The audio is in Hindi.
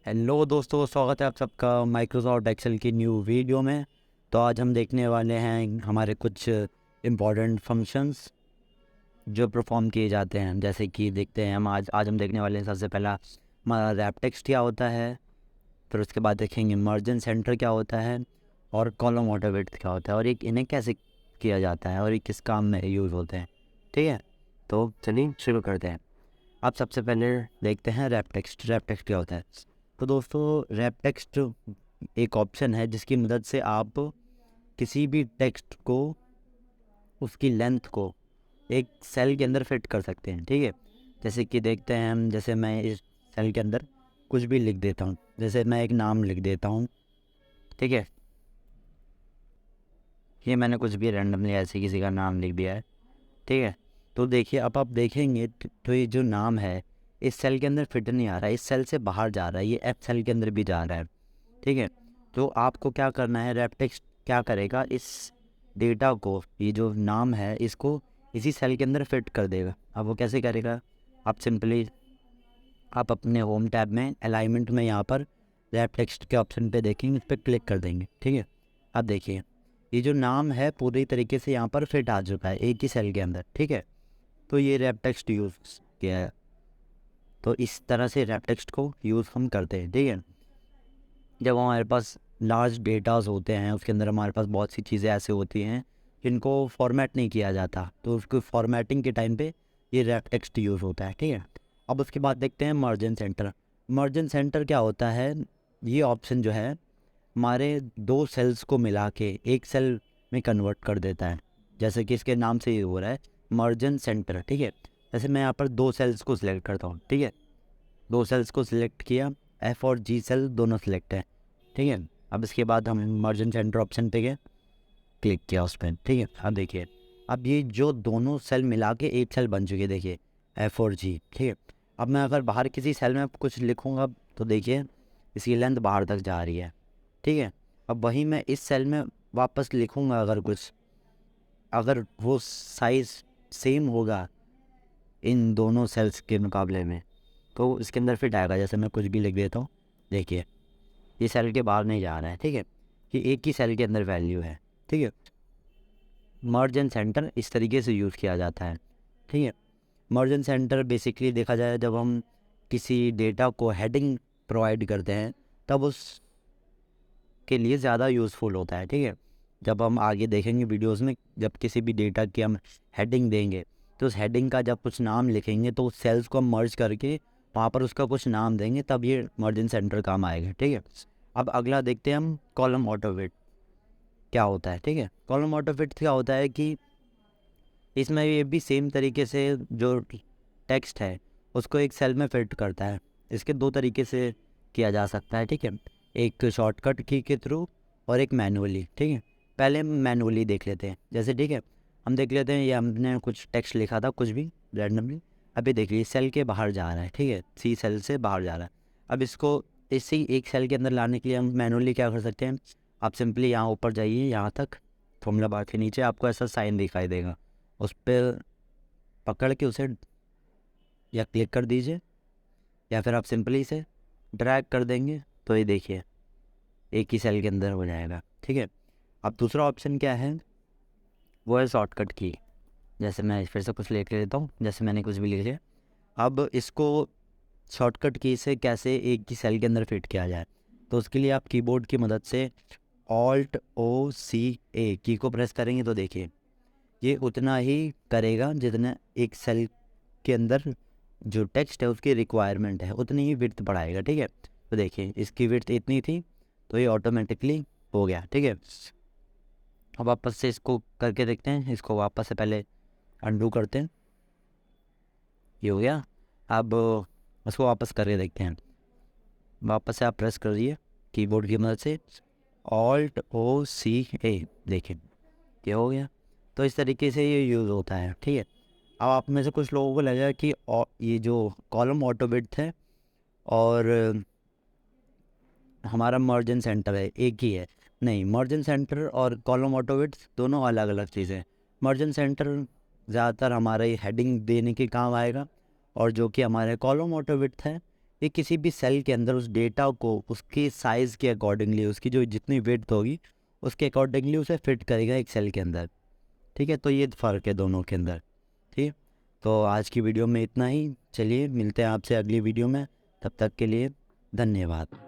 हेलो दोस्तों, स्वागत है आप सबका माइक्रोसॉफ्ट एक्सेल की न्यू वीडियो में। तो आज हम देखने वाले हैं हमारे कुछ इम्पॉर्टेंट फंक्शंस जो परफॉर्म किए जाते हैं। जैसे कि देखते हैं आज हम देखने वाले हैं सबसे पहला हमारा रैप टेक्स्ट क्या होता है, फिर उसके बाद देखेंगे मर्जन सेंटर क्या होता है और कॉलम ऑटो विड्थ क्या होता है और इन्हें कैसे किया जाता है और ये किस काम में यूज़ होते हैं। ठीक है, तो चलिए शुरू करते हैं। आप सबसे पहले देखते हैं रैप टेक्स्ट। रैप टेक्स्ट क्या होता है? तो दोस्तों, रैप टेक्स्ट एक ऑप्शन है जिसकी मदद से आप किसी भी टेक्स्ट को, उसकी लेंथ को एक सेल के अंदर फिट कर सकते हैं। ठीक है, जैसे कि देखते हैं हम, जैसे मैं इस सेल के अंदर कुछ भी लिख देता हूँ। जैसे मैं एक नाम लिख देता हूँ। ठीक है, ये मैंने कुछ भी रैंडमली ऐसे किसी का नाम लिख दिया है। ठीक है, तो देखिए अब आप देखेंगे तो ये जो नाम है इस सेल के अंदर फिट नहीं आ रहा है, इस सेल से बाहर जा रहा है, ये एफ सेल के अंदर भी जा रहा है। ठीक है, तो आपको क्या करना है, रैप टेक्स्ट क्या करेगा, इस डेटा को, ये जो नाम है इसको इसी सेल के अंदर फिट कर देगा। अब वो कैसे करेगा? आप सिंपली आप अपने होम टैब में अलाइनमेंट में यहाँ पर रैप टेक्स्ट के ऑप्शन पे देखेंगे, इस पर क्लिक कर देंगे। ठीक है, अब देखिए ये जो नाम है पूरी तरीके से यहाँ पर फिट आ चुका है एक ही सेल के अंदर। ठीक है, तो ये रैप टेक्स्ट यूज़ किया है। तो इस तरह से रैप टेक्स्ट को यूज़ हम करते हैं। ठीक है, जब हमारे पास लार्ज डेटाज होते हैं उसके अंदर हमारे पास बहुत सी चीज़ें ऐसे होती हैं जिनको फॉर्मेट नहीं किया जाता, तो उसको फॉर्मेटिंग के टाइम पे ये रैप टेक्स्ट यूज़ होता है। ठीक है, अब उसके बाद देखते हैं मर्जन सेंटर। मर्जन सेंटर क्या होता है? ये ऑप्शन जो है हमारे दो सेल्स को मिला के एक सेल में कन्वर्ट कर देता है, जैसे कि इसके नाम से ये हो रहा है मर्जन सेंटर। ठीक है, जैसे मैं यहाँ पर दो सेल्स को सिलेक्ट करता हूँ। ठीक है, दो सेल्स को सिलेक्ट किया, एफ़ और जी सेल दोनों सिलेक्ट है। ठीक है, अब इसके बाद हम मर्जन सेंटर ऑप्शन पे गए, क्लिक किया उस पर। ठीक है, अब देखिए अब ये जो दोनों सेल मिला के एक सेल बन चुकी है, देखिए एफ़ और जी। ठीक है, अब मैं अगर बाहर किसी सेल में कुछ लिखूँगा तो देखिए इसकी लेंथ बाहर तक जा रही है। ठीक है, अब वहीं मैं इस सेल में वापस लिखूँगा अगर कुछ, अगर वो साइज़ सेम होगा इन दोनों सेल्स के मुकाबले में तो इसके अंदर फिट आएगा। जैसे मैं कुछ भी लिख देता हूँ, देखिए ये सेल के बाहर नहीं जा रहा है। ठीक है, ये एक ही सेल के अंदर वैल्यू है। ठीक है, मर्ज एंड सेंटर इस तरीके से यूज़ किया जाता है। ठीक है, मर्ज एंड सेंटर बेसिकली देखा जाए जब हम किसी डेटा को हेडिंग प्रोवाइड करते हैं तब उस के लिए ज़्यादा यूज़फुल होता है। ठीक है, जब हम आगे देखेंगे वीडियोस में, जब किसी भी डेटा की हम हेडिंग देंगे तो उस हेडिंग का जब कुछ नाम लिखेंगे तो उस सेल्स को हम मर्ज करके वहाँ पर उसका कुछ नाम देंगे, तब ये मर्ज इन सेंटर काम आएगा। ठीक है, अब अगला देखते हैं हम कॉलम ऑटो फिट क्या होता है। ठीक है, कॉलम ऑटो फिट क्या होता है कि इसमें ये भी सेम तरीके से जो टेक्स्ट है उसको एक सेल में फिट करता है। इसके दो तरीके से किया जा सकता है। ठीक है, एक शॉर्टकट की के थ्रू और एक मैनुअली। ठीक है, पहले हम मैनुअली देख लेते हैं। जैसे ठीक है, हम देख लेते हैं, ये हमने कुछ टेक्स्ट लिखा था कुछ भी रैंडमली, अभी देखिए सेल के बाहर जा रहा है। ठीक है, सी सेल से बाहर जा रहा है। अब इसको इसी एक सेल के अंदर लाने के लिए हम मैनुअली क्या कर सकते हैं, आप सिंपली यहाँ ऊपर जाइए, यहाँ तक फॉर्मूला बार के नीचे आपको ऐसा साइन दिखाई देगा, उस पर पकड़ के उसे या क्लिक कर दीजिए या फिर आप सिंपली इसे ड्रैग कर देंगे तो ये देखिए एक ही सेल के अंदर हो जाएगा। ठीक है, अब दूसरा ऑप्शन क्या है, वो है शॉर्टकट की। जैसे मैं फिर से कुछ लिख लेता हूँ, जैसे मैंने कुछ भी लिख लिया। अब इसको शॉर्टकट की से कैसे एक ही सेल के अंदर फिट किया जाए, तो उसके लिए आप कीबोर्ड की मदद से ऑल्ट ओ सी ए की को प्रेस करेंगे तो देखिए ये उतना ही करेगा जितना एक सेल के अंदर जो टेक्स्ट है उसकी रिक्वायरमेंट है, उतनी ही विड्थ बढ़ाएगा। ठीक है, तो देखिए इसकी विड्थ इतनी थी तो ये ऑटोमेटिकली हो गया। ठीक है, अब वापस से इसको करके देखते हैं, इसको वापस से पहले अंडू करते हैं, ये हो गया। अब इसको वापस करके देखते हैं, वापस से आप प्रेस करिए कीबोर्ड की मदद से ऑल्ट ओ सी ए, देखिए ये हो गया। तो इस तरीके से ये यूज़ होता है। ठीक है, अब आप में से कुछ लोगों को लगेगा कि ये जो कॉलम ऑटो विड्थ है और हमारा मर्जन सेंटर है एक ही है। नहीं, मर्जन सेंटर और कॉलम ऑटो विड्थ दोनों अलग अलग चीज़ें हैं। मर्जन सेंटर ज़्यादातर हमारे हेडिंग देने के काम आएगा और जो कि हमारे कॉलम ऑटो विड्थ है ये किसी भी सेल के अंदर उस डेटा को उसके साइज़ के अकॉर्डिंगली, उसकी जो जितनी विड्थ होगी उसके अकॉर्डिंगली उसे फिट करेगा एक सेल के अंदर। ठीक है, तो ये फ़र्क है दोनों के अंदर। ठीक, तो आज की वीडियो में इतना ही। चलिए मिलते हैं आपसे अगली वीडियो में, तब तक के लिए धन्यवाद।